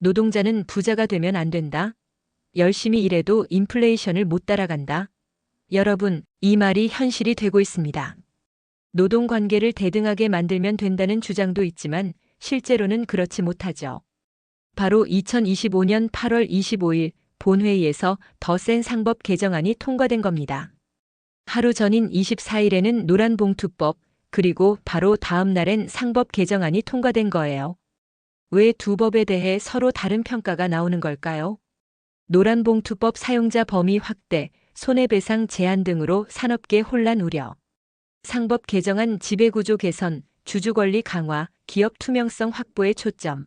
노동자는 부자가 되면 안 된다. 열심히 일해도 인플레이션을 못 따라간다. 여러분, 이 말이 현실이 되고 있습니다. 노동 관계를 대등하게 만들면 된다는 주장도 있지만 실제로는 그렇지 못하죠. 바로 2025년 8월 25일 본회의에서 더 센 상법 개정안이 통과된 겁니다. 하루 전인 24일에는 노란봉투법, 그리고 바로 다음 날엔 상법 개정안이 통과된 거예요. 왜 두 법에 대해 서로 다른 평가가 나오는 걸까요? 노란봉투법 사용자 범위 확대, 손해배상 제한 등으로 산업계 혼란 우려. 상법 개정안 지배구조 개선, 주주권리 강화, 기업 투명성 확보에 초점.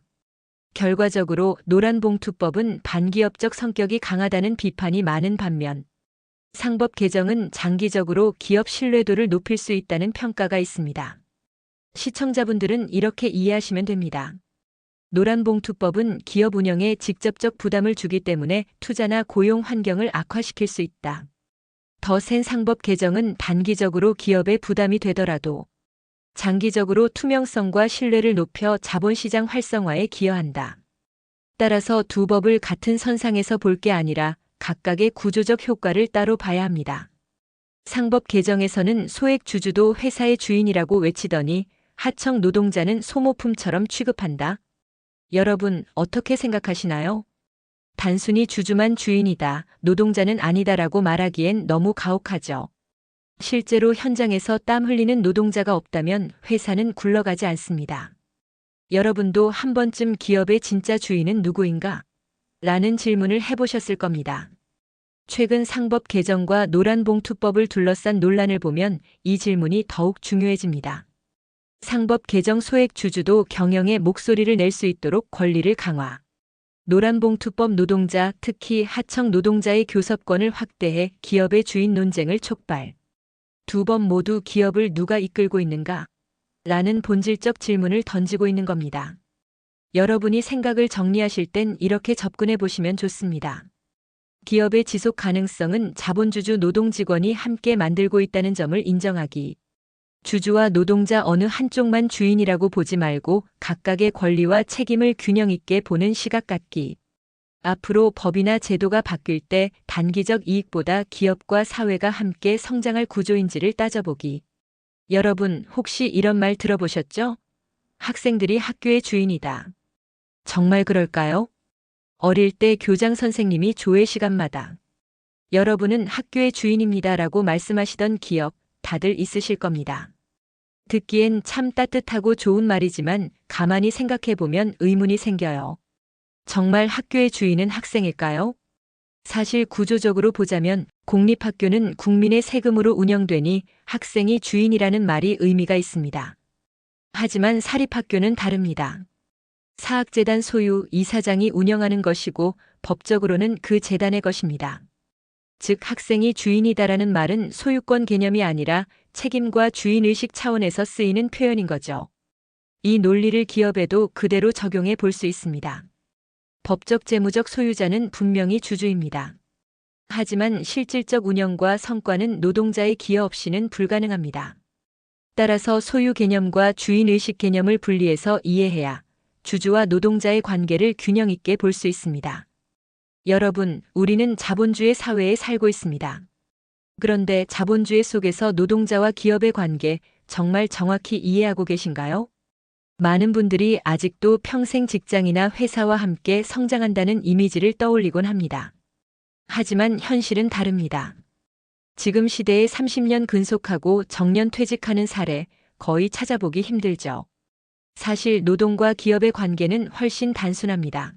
결과적으로 노란봉투법은 반기업적 성격이 강하다는 비판이 많은 반면 상법 개정은 장기적으로 기업 신뢰도를 높일 수 있다는 평가가 있습니다. 시청자분들은 이렇게 이해하시면 됩니다. 노란봉투법은 기업 운영에 직접적 부담을 주기 때문에 투자나 고용 환경을 악화시킬 수 있다. 더 센 상법 개정은 단기적으로 기업에 부담이 되더라도 장기적으로 투명성과 신뢰를 높여 자본시장 활성화에 기여한다. 따라서 두 법을 같은 선상에서 볼 게 아니라 각각의 구조적 효과를 따로 봐야 합니다. 상법 개정에서는 소액 주주도 회사의 주인이라고 외치더니 하청 노동자는 소모품처럼 취급한다. 여러분, 어떻게 생각하시나요? 단순히 주주만 주인이다, 노동자는 아니다라고 말하기엔 너무 가혹하죠. 실제로 현장에서 땀 흘리는 노동자가 없다면 회사는 굴러가지 않습니다. 여러분도 한 번쯤 기업의 진짜 주인은 누구인가? 라는 질문을 해보셨을 겁니다. 최근 상법 개정과 노란봉투법을 둘러싼 논란을 보면 이 질문이 더욱 중요해집니다. 상법 개정 소액 주주도 경영의 목소리를 낼 수 있도록 권리를 강화. 노란봉투법 노동자, 특히 하청 노동자의 교섭권을 확대해 기업의 주인 논쟁을 촉발. 두 법 모두 기업을 누가 이끌고 있는가? 라는 본질적 질문을 던지고 있는 겁니다. 여러분이 생각을 정리하실 땐 이렇게 접근해 보시면 좋습니다. 기업의 지속 가능성은 자본주주 노동직원이 함께 만들고 있다는 점을 인정하기. 주주와 노동자 어느 한쪽만 주인이라고 보지 말고 각각의 권리와 책임을 균형 있게 보는 시각 갖기. 앞으로 법이나 제도가 바뀔 때 단기적 이익보다 기업과 사회가 함께 성장할 구조인지를 따져보기. 여러분, 혹시 이런 말 들어보셨죠? 학생들이 학교의 주인이다. 정말 그럴까요? 어릴 때 교장 선생님이 조회 시간마다 여러분은 학교의 주인입니다라고 말씀하시던 기억 다들 있으실 겁니다. 듣기엔 참 따뜻하고 좋은 말이지만 가만히 생각해보면 의문이 생겨요. 정말 학교의 주인은 학생일까요? 사실 구조적으로 보자면 공립학교는 국민의 세금으로 운영되니 학생이 주인이라는 말이 의미가 있습니다. 하지만 사립학교는 다릅니다. 사학재단 소유 이사장이 운영하는 것이고 법적으로는 그 재단의 것입니다. 즉 학생이 주인이다라는 말은 소유권 개념이 아니라 책임과 주인의식 차원에서 쓰이는 표현인 거죠. 이 논리를 기업에도 그대로 적용해 볼 수 있습니다. 법적 재무적 소유자는 분명히 주주입니다. 하지만 실질적 운영과 성과는 노동자의 기여 없이는 불가능합니다. 따라서 소유 개념과 주인의식 개념을 분리해서 이해해야 주주와 노동자의 관계를 균형 있게 볼 수 있습니다. 여러분, 우리는 자본주의 사회에 살고 있습니다. 그런데 자본주의 속에서 노동자와 기업의 관계 정말 정확히 이해하고 계신가요? 많은 분들이 아직도 평생 직장이나 회사와 함께 성장한다는 이미지를 떠올리곤 합니다. 하지만 현실은 다릅니다. 지금 시대에 30년 근속하고 정년 퇴직하는 사례 거의 찾아보기 힘들죠. 사실 노동과 기업의 관계는 훨씬 단순합니다.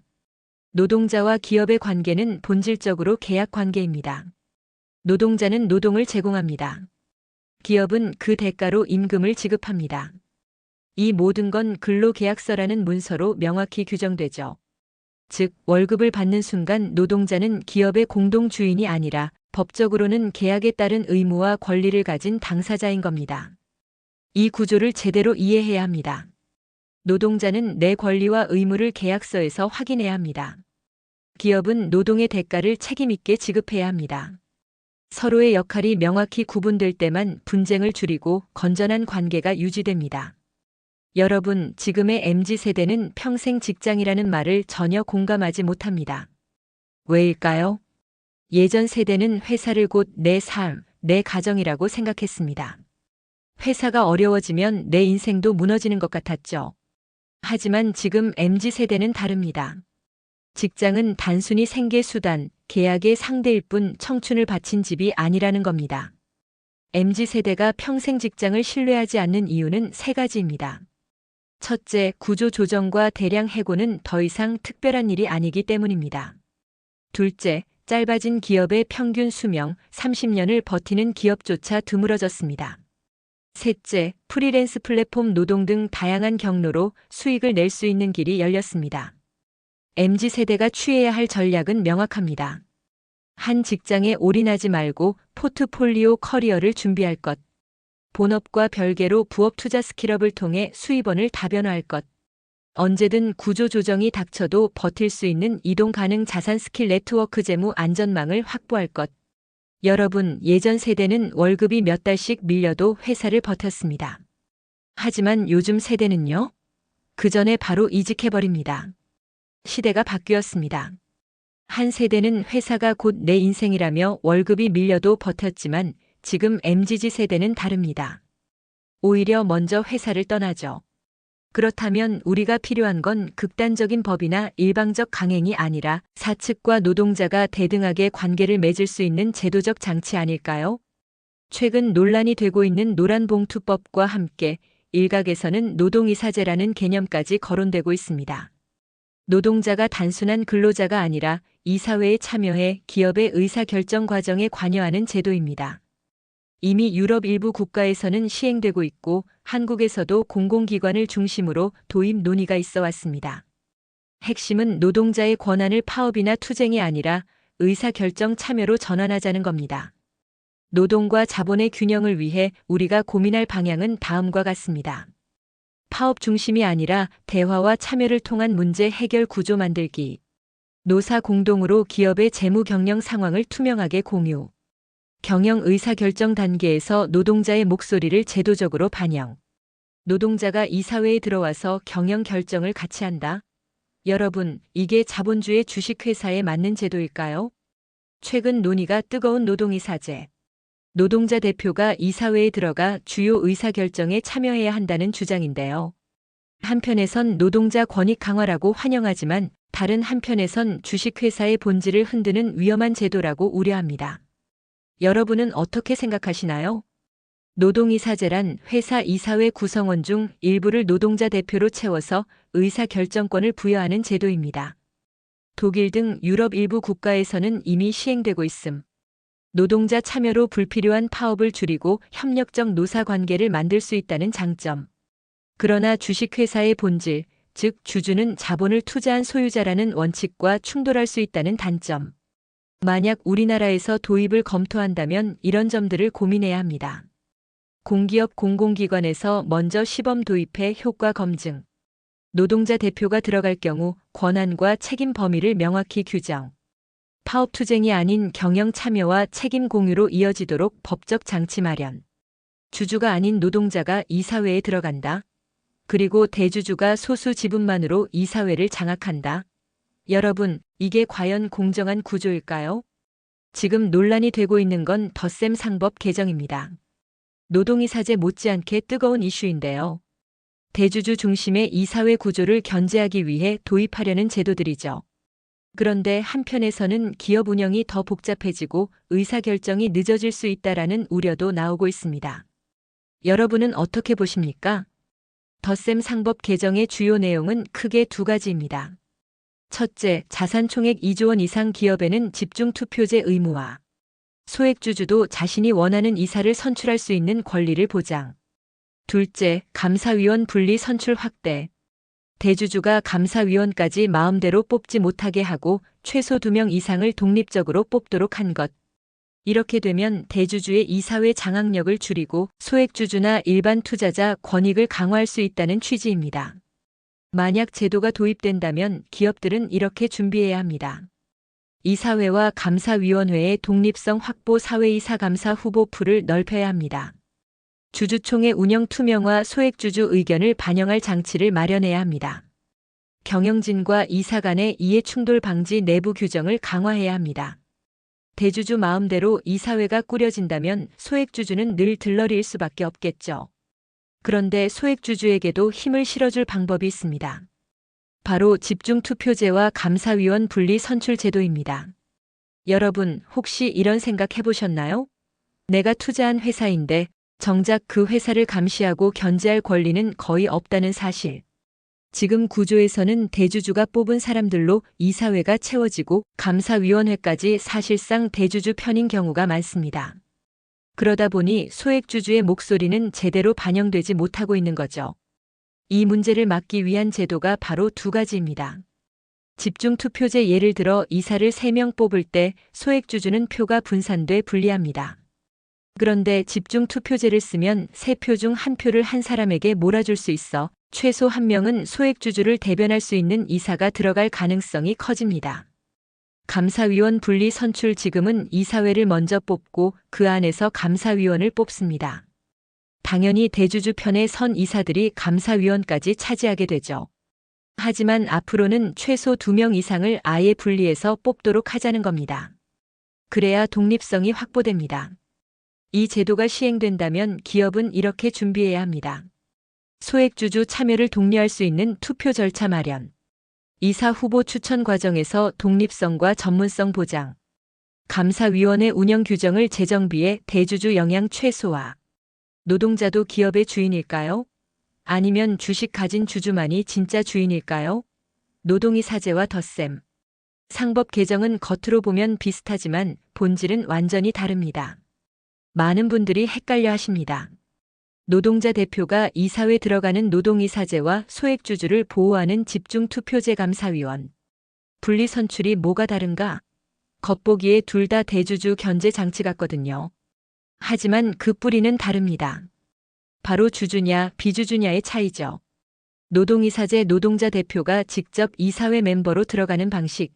노동자와 기업의 관계는 본질적으로 계약 관계입니다. 노동자는 노동을 제공합니다. 기업은 그 대가로 임금을 지급합니다. 이 모든 건 근로계약서라는 문서로 명확히 규정되죠. 즉, 월급을 받는 순간 노동자는 기업의 공동주인이 아니라 법적으로는 계약에 따른 의무와 권리를 가진 당사자인 겁니다. 이 구조를 제대로 이해해야 합니다. 노동자는 내 권리와 의무를 계약서에서 확인해야 합니다. 기업은 노동의 대가를 책임있게 지급해야 합니다. 서로의 역할이 명확히 구분될 때만 분쟁을 줄이고 건전한 관계가 유지됩니다. 여러분, 지금의 MZ세대는 평생 직장이라는 말을 전혀 공감하지 못합니다. 왜일까요? 예전 세대는 회사를 곧 내 삶, 내 가정이라고 생각했습니다. 회사가 어려워지면 내 인생도 무너지는 것 같았죠. 하지만 지금 MZ세대는 다릅니다. 직장은 단순히 생계 수단, 계약의 상대일 뿐 청춘을 바친 집이 아니라는 겁니다. MZ세대가 평생 직장을 신뢰하지 않는 이유는 세 가지입니다. 첫째, 구조 조정과 대량 해고는 더 이상 특별한 일이 아니기 때문입니다. 둘째, 짧아진 기업의 평균 수명 30년을 버티는 기업조차 드물어졌습니다. 셋째, 프리랜스 플랫폼 노동 등 다양한 경로로 수익을 낼 수 있는 길이 열렸습니다. MZ세대가 취해야 할 전략은 명확합니다. 한 직장에 올인하지 말고 포트폴리오 커리어를 준비할 것. 본업과 별개로 부업 투자 스킬업을 통해 수입원을 다변화할 것. 언제든 구조 조정이 닥쳐도 버틸 수 있는 이동 가능 자산 스킬 네트워크 재무 안전망을 확보할 것. 여러분, 예전 세대는 월급이 몇 달씩 밀려도 회사를 버텼습니다. 하지만 요즘 세대는요? 그 전에 바로 이직해버립니다. 시대가 바뀌었습니다. 한 세대는 회사가 곧 내 인생이라며 월급이 밀려도 버텼지만 지금 MZZ 세대는 다릅니다. 오히려 먼저 회사를 떠나죠. 그렇다면 우리가 필요한 건 극단적인 법이나 일방적 강행이 아니라 사측과 노동자가 대등하게 관계를 맺을 수 있는 제도적 장치 아닐까요? 최근 논란이 되고 있는 노란봉투법과 함께 일각에서는 노동이사제라는 개념까지 거론되고 있습니다. 노동자가 단순한 근로자가 아니라 이사회에 참여해 기업의 의사결정 과정에 관여하는 제도입니다. 이미 유럽 일부 국가에서는 시행되고 있고 한국에서도 공공기관을 중심으로 도입 논의가 있어 왔습니다. 핵심은 노동자의 권한을 파업이나 투쟁이 아니라 의사결정 참여로 전환하자는 겁니다. 노동과 자본의 균형을 위해 우리가 고민할 방향은 다음과 같습니다. 파업 중심이 아니라 대화와 참여를 통한 문제 해결 구조 만들기. 노사 공동으로 기업의 재무 경영 상황을 투명하게 공유. 경영 의사결정 단계에서 노동자의 목소리를 제도적으로 반영. 노동자가 이사회에 들어와서 경영 결정을 같이 한다. 여러분, 이게 자본주의 주식회사에 맞는 제도일까요? 최근 논의가 뜨거운 노동이사제. 노동자 대표가 이사회에 들어가 주요 의사결정에 참여해야 한다는 주장인데요. 한편에선 노동자 권익 강화라고 환영하지만 다른 한편에선 주식회사의 본질을 흔드는 위험한 제도라고 우려합니다. 여러분은 어떻게 생각하시나요? 노동이사제란 회사 이사회 구성원 중 일부를 노동자 대표로 채워서 의사결정권을 부여하는 제도입니다. 독일 등 유럽 일부 국가에서는 이미 시행되고 있음. 노동자 참여로 불필요한 파업을 줄이고 협력적 노사 관계를 만들 수 있다는 장점. 그러나 주식회사의 본질, 즉 주주는 자본을 투자한 소유자라는 원칙과 충돌할 수 있다는 단점. 만약 우리나라에서 도입을 검토한다면 이런 점들을 고민해야 합니다. 공기업 공공기관에서 먼저 시범 도입해 효과 검증. 노동자 대표가 들어갈 경우 권한과 책임 범위를 명확히 규정. 파업 투쟁이 아닌 경영 참여와 책임 공유로 이어지도록 법적 장치 마련. 주주가 아닌 노동자가 이사회에 들어간다. 그리고 대주주가 소수 지분만으로 이사회를 장악한다. 여러분, 이게 과연 공정한 구조일까요? 지금 논란이 되고 있는 건 덧셈 상법 개정입니다. 노동이사제 못지않게 뜨거운 이슈인데요. 대주주 중심의 이사회 구조를 견제하기 위해 도입하려는 제도들이죠. 그런데 한편에서는 기업 운영이 더 복잡해지고 의사결정이 늦어질 수 있다라는 우려도 나오고 있습니다. 여러분은 어떻게 보십니까? 덧셈 상법 개정의 주요 내용은 크게 두 가지입니다. 첫째, 자산 총액 2조 원 이상 기업에는 집중 투표제 의무화. 소액주주도 자신이 원하는 이사를 선출할 수 있는 권리를 보장. 둘째, 감사위원 분리 선출 확대. 대주주가 감사위원까지 마음대로 뽑지 못하게 하고 최소 2명 이상을 독립적으로 뽑도록 한 것. 이렇게 되면 대주주의 이사회 장악력을 줄이고 소액주주나 일반 투자자 권익을 강화할 수 있다는 취지입니다. 만약 제도가 도입된다면 기업들은 이렇게 준비해야 합니다. 이사회와 감사위원회의 독립성 확보, 사회이사 감사 후보 풀을 넓혀야 합니다. 주주총회 운영 투명화 소액주주 의견을 반영할 장치를 마련해야 합니다. 경영진과 이사 간의 이해 충돌 방지 내부 규정을 강화해야 합니다. 대주주 마음대로 이사회가 꾸려진다면 소액주주는 늘 들러리일 수밖에 없겠죠. 그런데 소액주주에게도 힘을 실어줄 방법이 있습니다. 바로 집중투표제와 감사위원 분리 선출 제도입니다. 여러분, 혹시 이런 생각 해보셨나요? 내가 투자한 회사인데 정작 그 회사를 감시하고 견제할 권리는 거의 없다는 사실. 지금 구조에서는 대주주가 뽑은 사람들로 이사회가 채워지고 감사위원회까지 사실상 대주주 편인 경우가 많습니다. 그러다 보니 소액주주의 목소리는 제대로 반영되지 못하고 있는 거죠. 이 문제를 막기 위한 제도가 바로 두 가지입니다. 집중투표제 예를 들어 이사를 3명 뽑을 때 소액주주는 표가 분산돼 불리합니다. 그런데 집중투표제를 쓰면 3표 중 1표를 한 사람에게 몰아줄 수 있어 최소 1명은 소액주주를 대변할 수 있는 이사가 들어갈 가능성이 커집니다. 감사위원 분리 선출 지금은 이사회를 먼저 뽑고 그 안에서 감사위원을 뽑습니다. 당연히 대주주 편에 선 이사들이 감사위원까지 차지하게 되죠. 하지만 앞으로는 최소 2명 이상을 아예 분리해서 뽑도록 하자는 겁니다. 그래야 독립성이 확보됩니다. 이 제도가 시행된다면 기업은 이렇게 준비해야 합니다. 소액주주 참여를 독려할 수 있는 투표 절차 마련. 이사 후보 추천 과정에서 독립성과 전문성 보장. 감사위원회 운영 규정을 재정비해 대주주 영향 최소화. 노동자도 기업의 주인일까요? 아니면 주식 가진 주주만이 진짜 주인일까요? 노동이 사제와 덧셈. 상법 개정은 겉으로 보면 비슷하지만 본질은 완전히 다릅니다. 많은 분들이 헷갈려 하십니다. 노동자 대표가 이사회 들어가는 노동이사제와 소액주주를 보호하는 집중투표제 감사위원. 분리선출이 뭐가 다른가? 겉보기에 둘 다 대주주 견제 장치 같거든요. 하지만 그 뿌리는 다릅니다. 바로 주주냐 비주주냐의 차이죠. 노동이사제 노동자 대표가 직접 이사회 멤버로 들어가는 방식.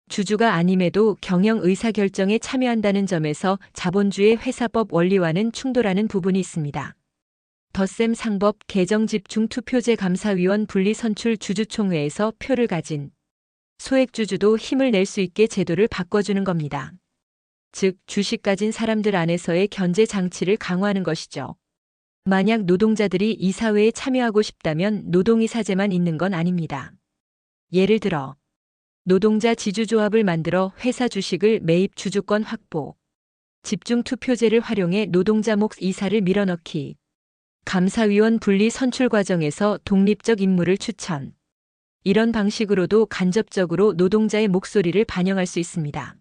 주주가 아님에도 경영 의사결정에 참여한다는 점에서 자본주의 회사법 원리와는 충돌하는 부분이 있습니다. 덧셈 상법 개정 집중투표제 감사위원 분리선출 주주총회에서 표를 가진 소액주주도 힘을 낼 수 있게 제도를 바꿔주는 겁니다. 즉, 주식 가진 사람들 안에서의 견제 장치를 강화하는 것이죠. 만약 노동자들이 이사회에 참여하고 싶다면 노동이사제만 있는 건 아닙니다. 예를 들어 노동자 지주조합을 만들어 회사 주식을 매입 주주권 확보, 집중투표제를 활용해 노동자 몫 이사를 밀어넣기, 감사위원 분리 선출 과정에서 독립적 인물을 추천. 이런 방식으로도 간접적으로 노동자의 목소리를 반영할 수 있습니다.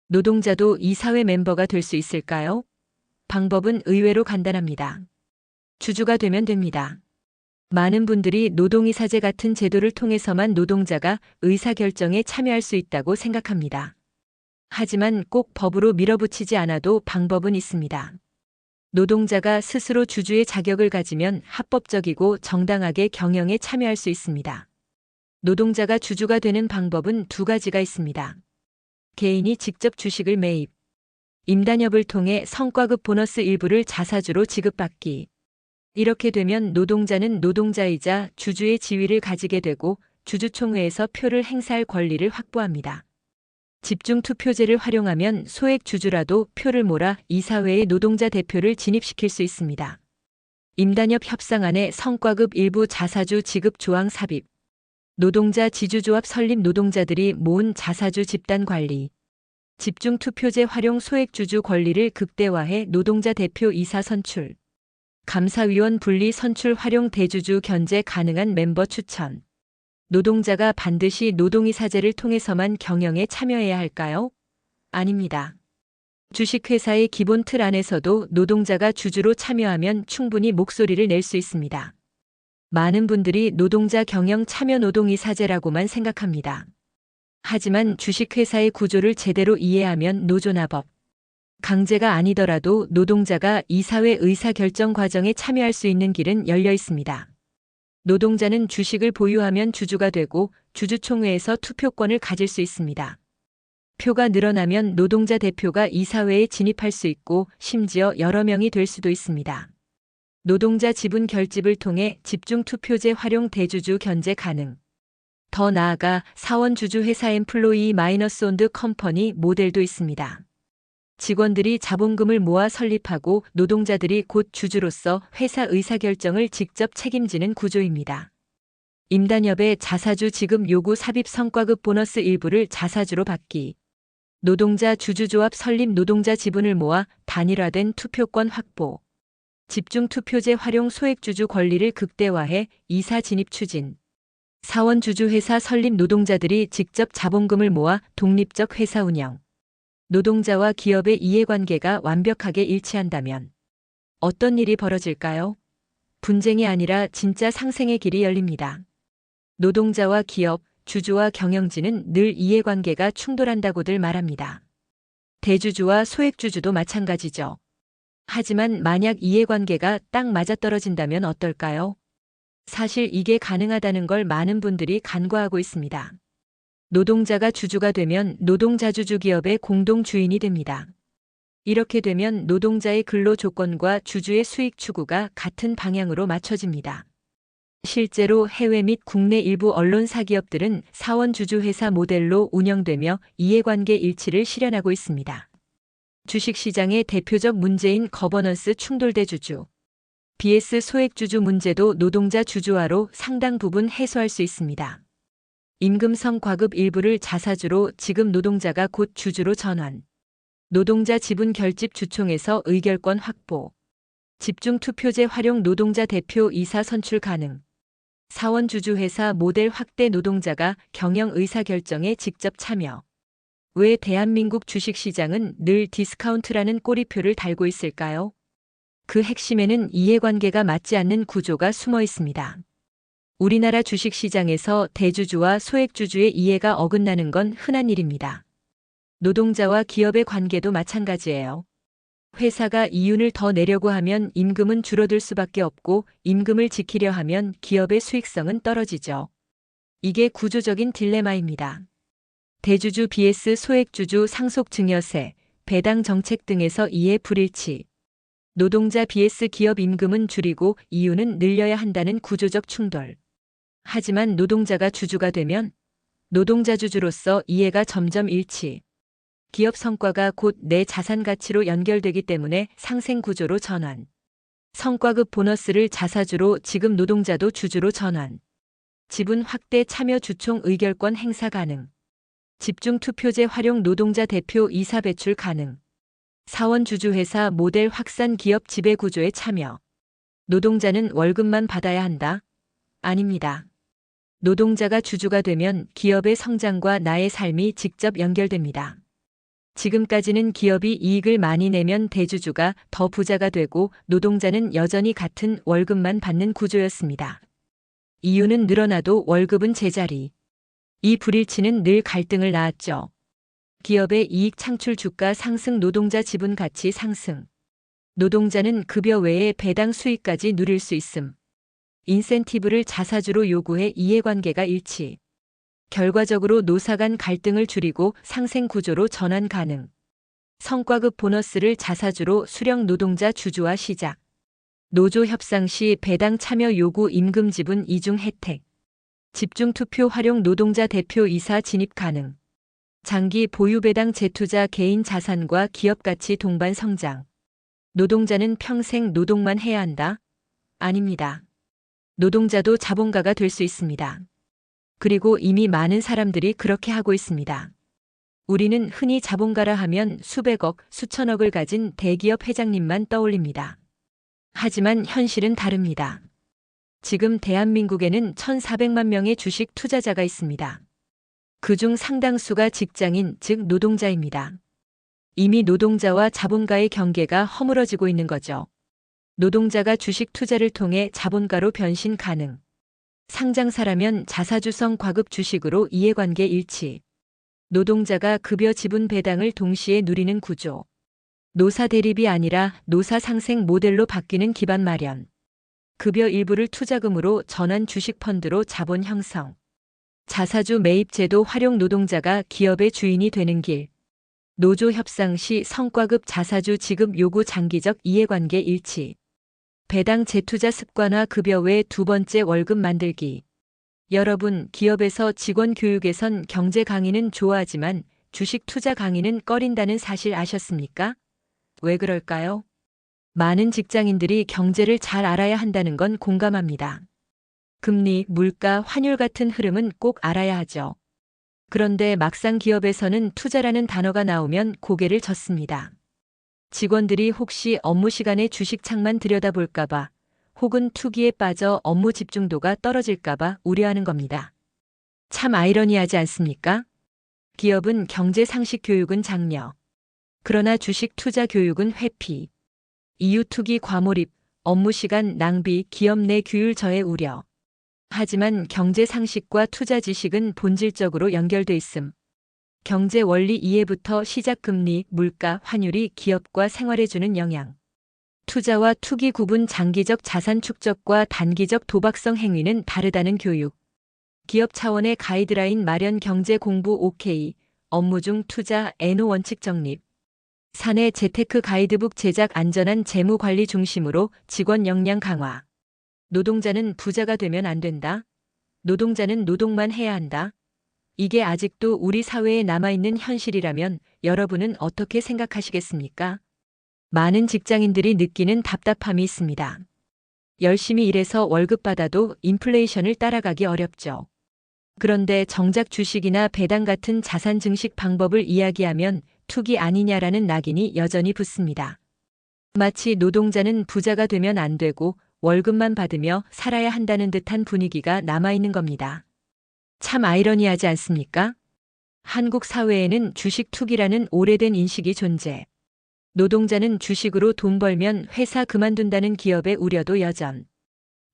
노동자도 이사회 멤버가 될 수 있을까요? 방법은 의외로 간단합니다. 주주가 되면 됩니다. 많은 분들이 노동이사제 같은 제도를 통해서만 노동자가 의사결정에 참여할 수 있다고 생각합니다. 하지만 꼭 법으로 밀어붙이지 않아도 방법은 있습니다. 노동자가 스스로 주주의 자격을 가지면 합법적이고 정당하게 경영에 참여할 수 있습니다. 노동자가 주주가 되는 방법은 두 가지가 있습니다. 개인이 직접 주식을 매입, 임단협을 통해 성과급 보너스 일부를 자사주로 지급받기. 이렇게 되면 노동자는 노동자이자 주주의 지위를 가지게 되고 주주총회에서 표를 행사할 권리를 확보합니다. 집중투표제를 활용하면 소액주주라도 표를 몰아 이사회의 노동자 대표를 진입시킬 수 있습니다. 임단협 협상안에 성과급 일부 자사주 지급 조항 삽입, 노동자 지주조합 설립 노동자들이 모은 자사주 집단 관리, 집중투표제 활용 소액주주 권리를 극대화해 노동자 대표 이사 선출, 감사위원 분리 선출 활용 대주주 견제 가능한 멤버 추천. 노동자가 반드시 노동이사제를 통해서만 경영에 참여해야 할까요? 아닙니다. 주식회사의 기본 틀 안에서도 노동자가 주주로 참여하면 충분히 목소리를 낼 수 있습니다. 많은 분들이 노동자 경영 참여 노동이사제라고만 생각합니다. 하지만 주식회사의 구조를 제대로 이해하면 노조나 법, 강제가 아니더라도 노동자가 이사회 의사결정 과정에 참여할 수 있는 길은 열려 있습니다. 노동자는 주식을 보유하면 주주가 되고 주주총회에서 투표권을 가질 수 있습니다. 표가 늘어나면 노동자 대표가 이사회에 진입할 수 있고 심지어 여러 명이 될 수도 있습니다. 노동자 지분 결집을 통해 집중투표제 활용 대주주 견제 가능. 더 나아가 사원주주 회사 엠플로이 마이너스 온드 컴퍼니 모델도 있습니다. 직원들이 자본금을 모아 설립하고 노동자들이 곧 주주로서 회사 의사결정을 직접 책임지는 구조입니다. 임단협의 자사주 지급 요구 삽입 성과급 보너스 일부를 자사주로 받기. 노동자 주주조합 설립 노동자 지분을 모아 단일화된 투표권 확보. 집중투표제 활용 소액주주 권리를 극대화해 이사 진입 추진. 사원주주회사 설립 노동자들이 직접 자본금을 모아 독립적 회사 운영. 노동자와 기업의 이해관계가 완벽하게 일치한다면 어떤 일이 벌어질까요? 분쟁이 아니라 진짜 상생의 길이 열립니다. 노동자와 기업, 주주와 경영진은 늘 이해관계가 충돌한다고들 말합니다. 대주주와 소액주주도 마찬가지죠. 하지만 만약 이해관계가 딱 맞아떨어진다면 어떨까요? 사실 이게 가능하다는 걸 많은 분들이 간과하고 있습니다. 노동자가 주주가 되면 노동자주주 기업의 공동 주인이 됩니다. 이렇게 되면 노동자의 근로 조건과 주주의 수익 추구가 같은 방향으로 맞춰집니다. 실제로 해외 및 국내 일부 언론사 기업들은 사원주주회사 모델로 운영되며 이해관계 일치를 실현하고 있습니다. 주식시장의 대표적 문제인 거버넌스 충돌 대주주, vs 소액주주 문제도 노동자 주주화로 상당 부분 해소할 수 있습니다. 임금성 과급 일부를 자사주로 지급 노동자가 곧 주주로 전환. 노동자 지분 결집 주총에서 의결권 확보. 집중투표제 활용 노동자 대표 이사 선출 가능. 사원주주회사 모델 확대 노동자가 경영 의사결정에 직접 참여. 왜 대한민국 주식시장은 늘 디스카운트라는 꼬리표를 달고 있을까요? 그 핵심에는 이해관계가 맞지 않는 구조가 숨어 있습니다. 우리나라 주식시장에서 대주주와 소액주주의 이해가 어긋나는 건 흔한 일입니다. 노동자와 기업의 관계도 마찬가지예요. 회사가 이윤을 더 내려고 하면 임금은 줄어들 수밖에 없고 임금을 지키려 하면 기업의 수익성은 떨어지죠. 이게 구조적인 딜레마입니다. 대주주 vs 소액주주 상속 증여세, 배당 정책 등에서 이해 불일치. 노동자 vs 기업 임금은 줄이고 이윤은 늘려야 한다는 구조적 충돌. 하지만 노동자가 주주가 되면 노동자 주주로서 이해가 점점 일치. 기업 성과가 곧 내 자산 가치로 연결되기 때문에 상생 구조로 전환. 성과급 보너스를 자사주로 지급 노동자도 주주로 전환. 지분 확대 참여 주총 의결권 행사 가능. 집중투표제 활용 노동자 대표 이사 배출 가능. 사원주주회사 모델 확산 기업 지배구조에 참여. 노동자는 월급만 받아야 한다? 아닙니다. 노동자가 주주가 되면 기업의 성장과 나의 삶이 직접 연결됩니다. 지금까지는 기업이 이익을 많이 내면 대주주가 더 부자가 되고 노동자는 여전히 같은 월급만 받는 구조였습니다. 이윤은 늘어나도 월급은 제자리. 이 불일치는 늘 갈등을 낳았죠. 기업의 이익 창출 주가 상승 노동자 지분 가치 상승. 노동자는 급여 외에 배당 수익까지 누릴 수 있음. 인센티브를 자사주로 요구해 이해관계가 일치. 결과적으로 노사 간 갈등을 줄이고 상생 구조로 전환 가능. 성과급 보너스를 자사주로 수령 노동자 주주화 시작. 노조 협상 시 배당 참여 요구 임금 지분 이중 혜택. 집중투표 활용 노동자 대표 이사 진입 가능. 장기 보유 배당 재투자 개인 자산과 기업 가치 동반 성장. 노동자는 평생 노동만 해야 한다? 아닙니다. 노동자도 자본가가 될 수 있습니다. 그리고 이미 많은 사람들이 그렇게 하고 있습니다. 우리는 흔히 자본가라 하면 수백억, 수천억을 가진 대기업 회장님만 떠올립니다. 하지만 현실은 다릅니다. 지금 대한민국에는 1,400만 명의 주식 투자자가 있습니다. 그중 상당수가 직장인, 즉 노동자입니다. 이미 노동자와 자본가의 경계가 허물어지고 있는 거죠. 노동자가 주식 투자를 통해 자본가로 변신 가능. 상장사라면 자사주성 과급 주식으로 이해관계 일치. 노동자가 급여 지분 배당을 동시에 누리는 구조. 노사 대립이 아니라 노사 상생 모델로 바뀌는 기반 마련. 급여 일부를 투자금으로 전환 주식 펀드로 자본 형성. 자사주 매입 제도 활용 노동자가 기업의 주인이 되는 길. 노조 협상 시 성과급 자사주 지급 요구 장기적 이해관계 일치. 배당 재투자 습관화 급여 외 두 번째 월급 만들기. 여러분, 기업에서 직원 교육에선 경제 강의는 좋아하지만 주식 투자 강의는 꺼린다는 사실 아셨습니까? 왜 그럴까요? 많은 직장인들이 경제를 잘 알아야 한다는 건 공감합니다. 금리, 물가, 환율 같은 흐름은 꼭 알아야 하죠. 그런데 막상 기업에서는 투자라는 단어가 나오면 고개를 젓습니다. 직원들이 혹시 업무 시간에 주식 창만 들여다볼까봐 혹은 투기에 빠져 업무 집중도가 떨어질까봐 우려하는 겁니다. 참 아이러니하지 않습니까? 기업은 경제 상식 교육은 장려. 그러나 주식 투자 교육은 회피. 이유 투기 과몰입, 업무 시간 낭비, 기업 내 규율 저해 우려. 하지만 경제 상식과 투자 지식은 본질적으로 연결돼 있음. 경제 원리 이해부터 시작 금리, 물가, 환율이 기업과 생활에 주는 영향. 투자와 투기 구분 장기적 자산 축적과 단기적 도박성 행위는 다르다는 교육. 기업 차원의 가이드라인 마련 경제 공부 OK. 업무 중 투자 NO 원칙 정립. 사내 재테크 가이드북 제작 안전한 재무 관리 중심으로 직원 역량 강화. 노동자는 부자가 되면 안 된다. 노동자는 노동만 해야 한다. 이게 아직도 우리 사회에 남아있는 현실이라면 여러분은 어떻게 생각하시겠습니까? 많은 직장인들이 느끼는 답답함이 있습니다. 열심히 일해서 월급 받아도 인플레이션을 따라가기 어렵죠. 그런데 정작 주식이나 배당 같은 자산 증식 방법을 이야기하면 투기 아니냐라는 낙인이 여전히 붙습니다. 마치 노동자는 부자가 되면 안 되고 월급만 받으며 살아야 한다는 듯한 분위기가 남아있는 겁니다. 참 아이러니하지 않습니까? 한국 사회에는 주식 투기라는 오래된 인식이 존재. 노동자는 주식으로 돈 벌면 회사 그만둔다는 기업의 우려도 여전.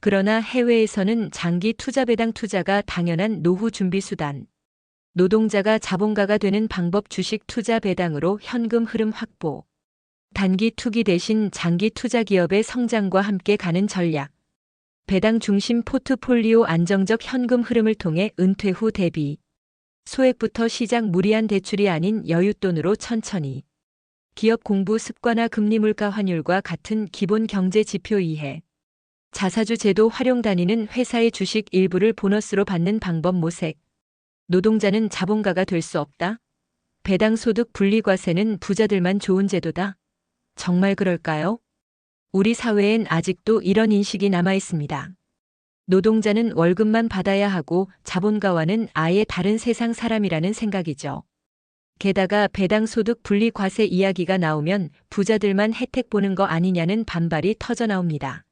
그러나 해외에서는 장기 투자 배당 투자가 당연한 노후 준비 수단. 노동자가 자본가가 되는 방법 주식 투자 배당으로 현금 흐름 확보. 단기 투기 대신 장기 투자 기업의 성장과 함께 가는 전략. 배당 중심 포트폴리오 안정적 현금 흐름을 통해 은퇴 후 대비. 소액부터 시작 무리한 대출이 아닌 여윳돈으로 천천히. 기업 공부 습관화 금리 물가 환율과 같은 기본 경제 지표 이해. 자사주 제도 활용 다니는 회사의 주식 일부를 보너스로 받는 방법 모색. 노동자는 자본가가 될 수 없다. 배당 소득 분리과세는 부자들만 좋은 제도다. 정말 그럴까요? 우리 사회엔 아직도 이런 인식이 남아 있습니다. 노동자는 월급만 받아야 하고 자본가와는 아예 다른 세상 사람이라는 생각이죠. 게다가 배당 소득 분리 과세 이야기가 나오면 부자들만 혜택 보는 거 아니냐는 반발이 터져 나옵니다.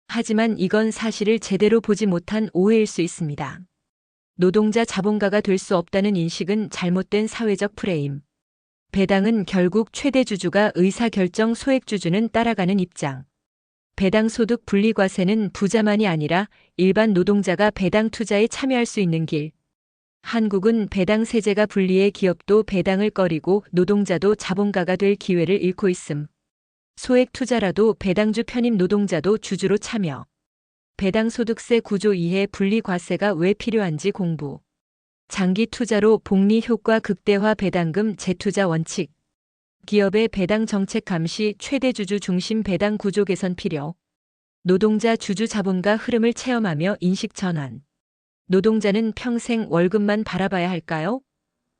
하지만 이건 사실을 제대로 보지 못한 오해일 수 있습니다. 노동자 자본가가 될 수 없다는 인식은 잘못된 사회적 프레임. 배당은 결국 최대 주주가 의사결정 소액 주주는 따라가는 입장. 배당 소득 분리과세는 부자만이 아니라 일반 노동자가 배당 투자에 참여할 수 있는 길. 한국은 배당 세제가 불리해 기업도 배당을 꺼리고 노동자도 자본가가 될 기회를 잃고 있음. 소액 투자라도 배당주 편입 노동자도 주주로 참여. 배당 소득세 구조 이해 분리과세가 왜 필요한지 공부. 장기 투자로 복리 효과 극대화 배당금 재투자 원칙. 기업의 배당 정책 감시 최대 주주 중심 배당 구조 개선 필요. 노동자 주주 자본가 흐름을 체험하며 인식 전환. 노동자는 평생 월급만 바라봐야 할까요?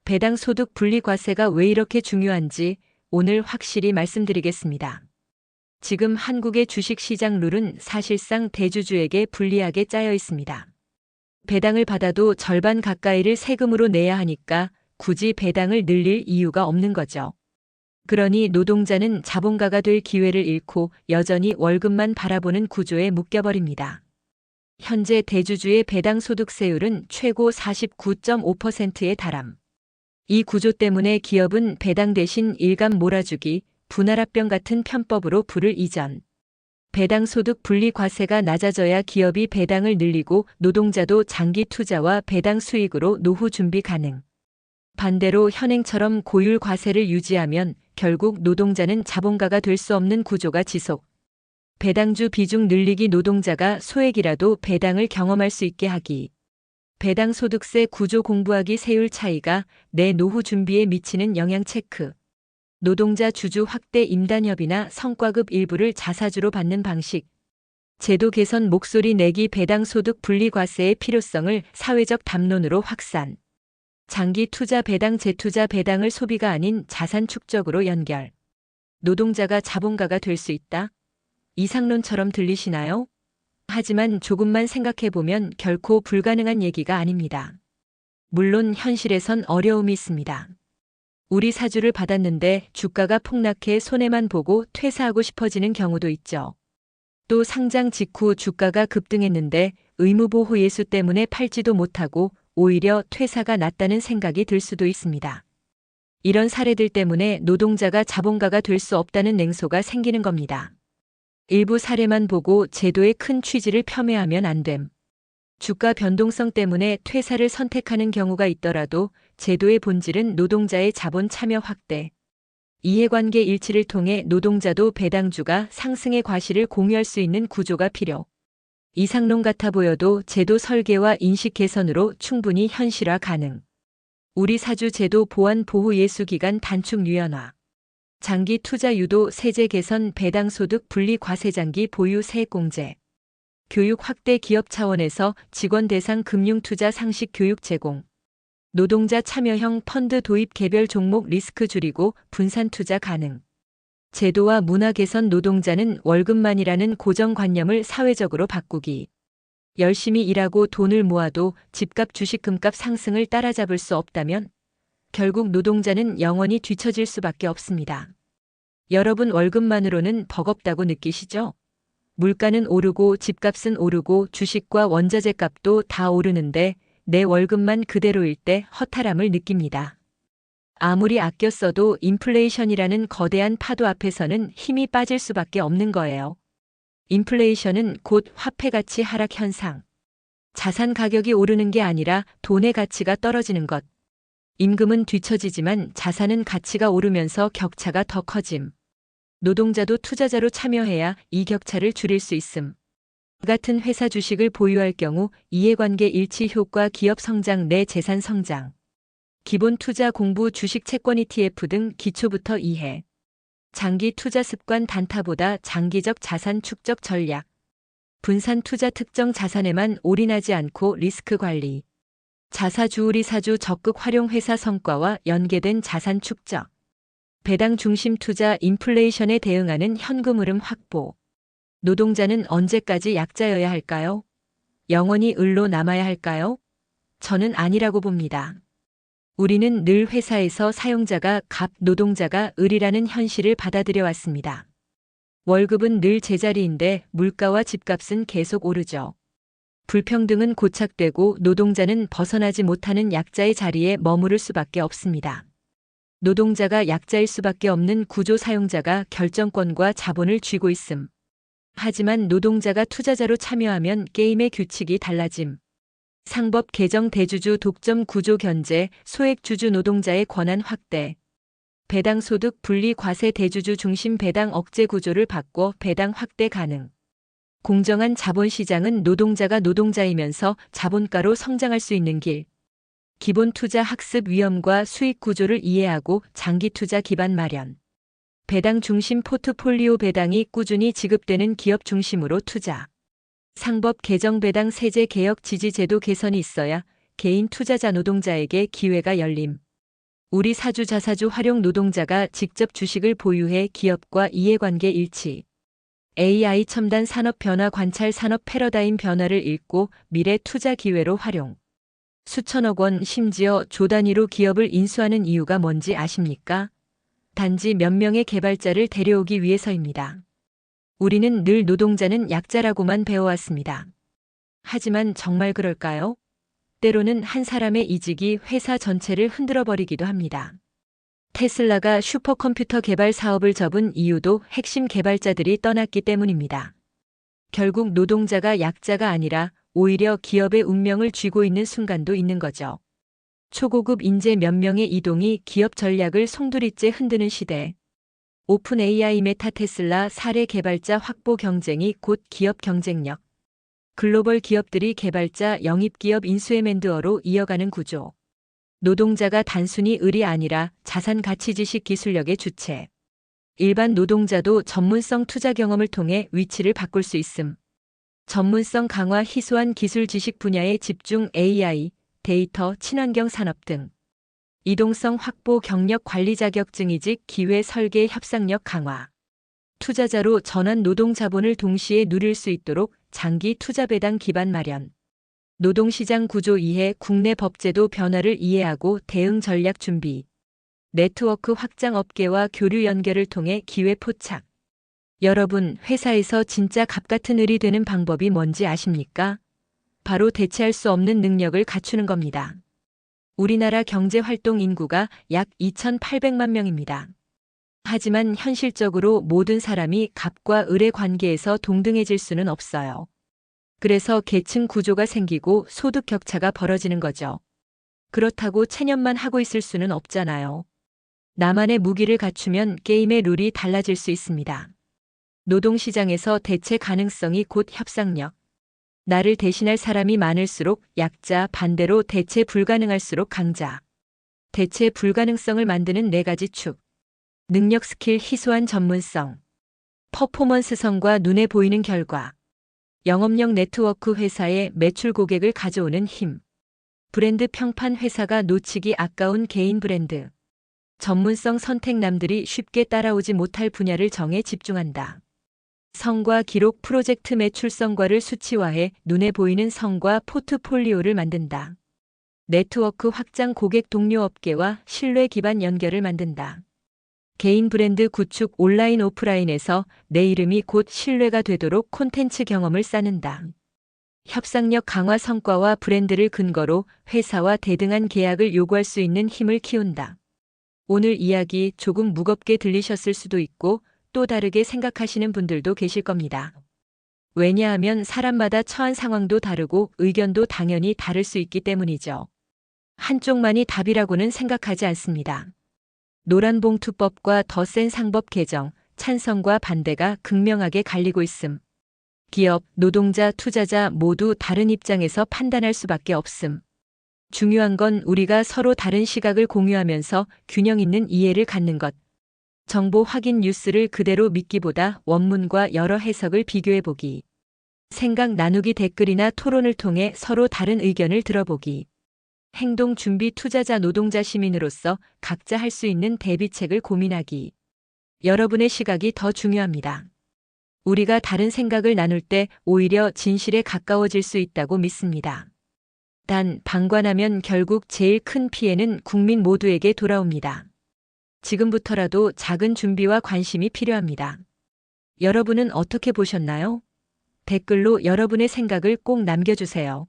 배당 소득 분리 과세가 왜 이렇게 중요한지 오늘 확실히 말씀드리겠습니다. 지금 한국의 주식시장 룰은 사실상 대주주에게 불리하게 짜여 있습니다. 배당을 받아도 절반 가까이를 세금으로 내야 하니까 굳이 배당을 늘릴 이유가 없는 거죠. 그러니 노동자는 자본가가 될 기회를 잃고 여전히 월급만 바라보는 구조에 묶여버립니다. 현재 대주주의 배당 소득세율은 최고 49.5%에 달함. 이 구조 때문에 기업은 배당 대신 일감 몰아주기, 분할합병 같은 편법으로 부를 이전. 배당 소득 분리 과세가 낮아져야 기업이 배당을 늘리고 노동자도 장기 투자와 배당 수익으로 노후 준비 가능. 반대로 현행처럼 고율 과세를 유지하면 결국 노동자는 자본가가 될 수 없는 구조가 지속. 배당주 비중 늘리기 노동자가 소액이라도 배당을 경험할 수 있게 하기. 배당 소득세 구조 공부하기 세율 차이가 내 노후 준비에 미치는 영향 체크. 노동자 주주 확대 임단협이나 성과급 일부를 자사주로 받는 방식. 제도 개선 목소리 내기 배당 소득 분리 과세의 필요성을 사회적 담론으로 확산. 장기 투자 배당 재투자 배당을 소비가 아닌 자산 축적으로 연결. 노동자가 자본가가 될 수 있다. 이상론처럼 들리시나요? 하지만 조금만 생각해보면 결코 불가능한 얘기가 아닙니다. 물론 현실에선 어려움이 있습니다. 우리 사주를 받았는데 주가가 폭락해 손해만 보고 퇴사하고 싶어지는 경우도 있죠. 또 상장 직후 주가가 급등했는데 의무보호 예수 때문에 팔지도 못하고 오히려 퇴사가 낫다는 생각이 들 수도 있습니다. 이런 사례들 때문에 노동자가 자본가가 될 수 없다는 냉소가 생기는 겁니다. 일부 사례만 보고 제도의 큰 취지를 폄훼하면 안 됨. 주가 변동성 때문에 퇴사를 선택하는 경우가 있더라도 제도의 본질은 노동자의 자본 참여 확대, 이해관계 일치를 통해 노동자도 배당주가 상승의 과실을 공유할 수 있는 구조가 필요. 이상론 같아 보여도 제도 설계와 인식 개선으로 충분히 현실화 가능. 우리 사주 제도 보완 보호 예수 기간 단축 유연화. 장기 투자 유도 세제 개선 배당 소득 분리 과세 장기 보유 세액 공제. 교육 확대 기업 차원에서 직원 대상 금융 투자 상식 교육 제공. 노동자 참여형 펀드 도입 개별 종목 리스크 줄이고 분산 투자 가능. 제도와 문화 개선 노동자는 월급만이라는 고정관념을 사회적으로 바꾸기. 열심히 일하고 돈을 모아도 집값 주식금값 상승을 따라잡을 수 없다면 결국 노동자는 영원히 뒤처질 수밖에 없습니다. 여러분 월급만으로는 버겁다고 느끼시죠? 물가는 오르고 집값은 오르고 주식과 원자재 값도 다 오르는데 내 월급만 그대로일 때 허탈함을 느낍니다. 아무리 아껴 써도 인플레이션이라는 거대한 파도 앞에서는 힘이 빠질 수밖에 없는 거예요. 인플레이션은 곧 화폐 가치 하락 현상. 자산 가격이 오르는 게 아니라 돈의 가치가 떨어지는 것. 임금은 뒤처지지만 자산은 가치가 오르면서 격차가 더 커짐. 노동자도 투자자로 참여해야 이 격차를 줄일 수 있음. 같은 회사 주식을 보유할 경우 이해관계 일치 효과 기업 성장 내 재산 성장. 기본 투자 공부 주식 채권 ETF 등 기초부터 이해. 장기 투자 습관 단타보다 장기적 자산 축적 전략. 분산 투자 특정 자산에만 올인하지 않고 리스크 관리. 자사주우리 사주 적극 활용 회사 성과와 연계된 자산 축적. 배당 중심 투자 인플레이션에 대응하는 현금 흐름 확보. 노동자는 언제까지 약자여야 할까요? 영원히 을로 남아야 할까요? 저는 아니라고 봅니다. 우리는 늘 회사에서 사용자가 갑, 노동자가 을이라는 현실을 받아들여 왔습니다. 월급은 늘 제자리인데 물가와 집값은 계속 오르죠. 불평등은 고착되고 노동자는 벗어나지 못하는 약자의 자리에 머무를 수밖에 없습니다. 노동자가 약자일 수밖에 없는 구조 사용자가 결정권과 자본을 쥐고 있음. 하지만 노동자가 투자자로 참여하면 게임의 규칙이 달라짐. 상법 개정 대주주 독점 구조 견제, 소액주주 노동자의 권한 확대. 배당 소득 분리 과세 대주주 중심 배당 억제 구조를 바꿔 배당 확대 가능. 공정한 자본시장은 노동자가 노동자이면서 자본가로 성장할 수 있는 길. 기본 투자 학습 위험과 수익 구조를 이해하고 장기 투자 기반 마련. 배당 중심 포트폴리오 배당이 꾸준히 지급되는 기업 중심으로 투자. 상법 개정 배당 세제 개혁 지지 제도 개선이 있어야 개인 투자자 노동자에게 기회가 열림. 우리 사주 자사주 활용 노동자가 직접 주식을 보유해 기업과 이해관계 일치. AI 첨단 산업 변화 관찰 산업 패러다임 변화를 읽고 미래 투자 기회로 활용. 수천억 원 심지어 조 단위로 기업을 인수하는 이유가 뭔지 아십니까? 단지 몇 명의 개발자를 데려오기 위해서입니다. 우리는 늘 노동자는 약자라고만 배워왔습니다. 하지만 정말 그럴까요? 때로는 한 사람의 이직이 회사 전체를 흔들어버리기도 합니다. 테슬라가 슈퍼컴퓨터 개발 사업을 접은 이유도 핵심 개발자들이 떠났기 때문입니다. 결국 노동자가 약자가 아니라 오히려 기업의 운명을 쥐고 있는 순간도 있는 거죠. 초고급 인재 몇 명의 이동이 기업 전략을 송두리째 흔드는 시대. 오픈 AI 메타 테슬라 사례 개발자 확보 경쟁이 곧 기업 경쟁력. 글로벌 기업들이 개발자 영입기업 인수의 맨드어로 이어가는 구조. 노동자가 단순히 을이 아니라 자산 가치 지식 기술력의 주체. 일반 노동자도 전문성 투자 경험을 통해 위치를 바꿀 수 있음. 전문성 강화 희소한 기술 지식 분야에 집중 AI, 데이터, 친환경 산업 등. 이동성 확보 경력 관리 자격증 이직 기회 설계 협상력 강화. 투자자로 전환 노동 자본을 동시에 누릴 수 있도록 장기 투자 배당 기반 마련. 노동시장 구조 이해 국내 법제도 변화를 이해하고 대응 전략 준비. 네트워크 확장 업계와 교류 연결을 통해 기회 포착. 여러분, 회사에서 진짜 갑 같은 을이 되는 방법이 뭔지 아십니까? 바로 대체할 수 없는 능력을 갖추는 겁니다. 우리나라 경제활동 인구가 약 2,800만 명입니다. 하지만 현실적으로 모든 사람이 갑과 을의 관계에서 동등해질 수는 없어요. 그래서 계층 구조가 생기고 소득 격차가 벌어지는 거죠. 그렇다고 체념만 하고 있을 수는 없잖아요. 나만의 무기를 갖추면 게임의 룰이 달라질 수 있습니다. 노동시장에서 대체 가능성이 곧 협상력. 나를 대신할 사람이 많을수록 약자, 반대로 대체 불가능할수록 강자. 대체 불가능성을 만드는 4가지 축. 능력 스킬 희소한 전문성. 퍼포먼스성과 눈에 보이는 결과. 영업력 네트워크 회사의 매출 고객을 가져오는 힘. 브랜드 평판 회사가 놓치기 아까운 개인 브랜드. 전문성 선택 남들이 쉽게 따라오지 못할 분야를 정해 집중한다. 성과 기록 프로젝트 매출 성과를 수치화해 눈에 보이는 성과 포트폴리오를 만든다. 네트워크 확장 고객 동료 업계와 신뢰 기반 연결을 만든다. 개인 브랜드 구축 온라인 오프라인에서 내 이름이 곧 신뢰가 되도록 콘텐츠 경험을 쌓는다. 협상력 강화 성과와 브랜드를 근거로 회사와 대등한 계약을 요구할 수 있는 힘을 키운다. 오늘 이야기 조금 무겁게 들리셨을 수도 있고 또 다르게 생각하시는 분들도 계실 겁니다. 왜냐하면 사람마다 처한 상황도 다르고 의견도 당연히 다를 수 있기 때문이죠. 한쪽만이 답이라고는 생각하지 않습니다. 노란봉투법과 더 센 상법 개정, 찬성과 반대가 극명하게 갈리고 있음. 기업, 노동자, 투자자 모두 다른 입장에서 판단할 수밖에 없음. 중요한 건 우리가 서로 다른 시각을 공유하면서 균형 있는 이해를 갖는 것. 정보 확인 뉴스를 그대로 믿기보다 원문과 여러 해석을 비교해보기. 생각 나누기 댓글이나 토론을 통해 서로 다른 의견을 들어보기. 행동 준비 투자자 노동자 시민으로서 각자 할 수 있는 대비책을 고민하기. 여러분의 시각이 더 중요합니다. 우리가 다른 생각을 나눌 때 오히려 진실에 가까워질 수 있다고 믿습니다. 단, 방관하면 결국 제일 큰 피해는 국민 모두에게 돌아옵니다. 지금부터라도 작은 준비와 관심이 필요합니다. 여러분은 어떻게 보셨나요? 댓글로 여러분의 생각을 꼭 남겨주세요.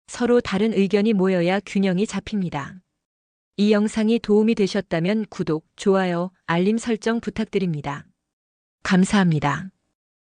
서로 다른 의견이 모여야 균형이 잡힙니다. 이 영상이 도움이 되셨다면 구독, 좋아요, 알림 설정 부탁드립니다. 감사합니다.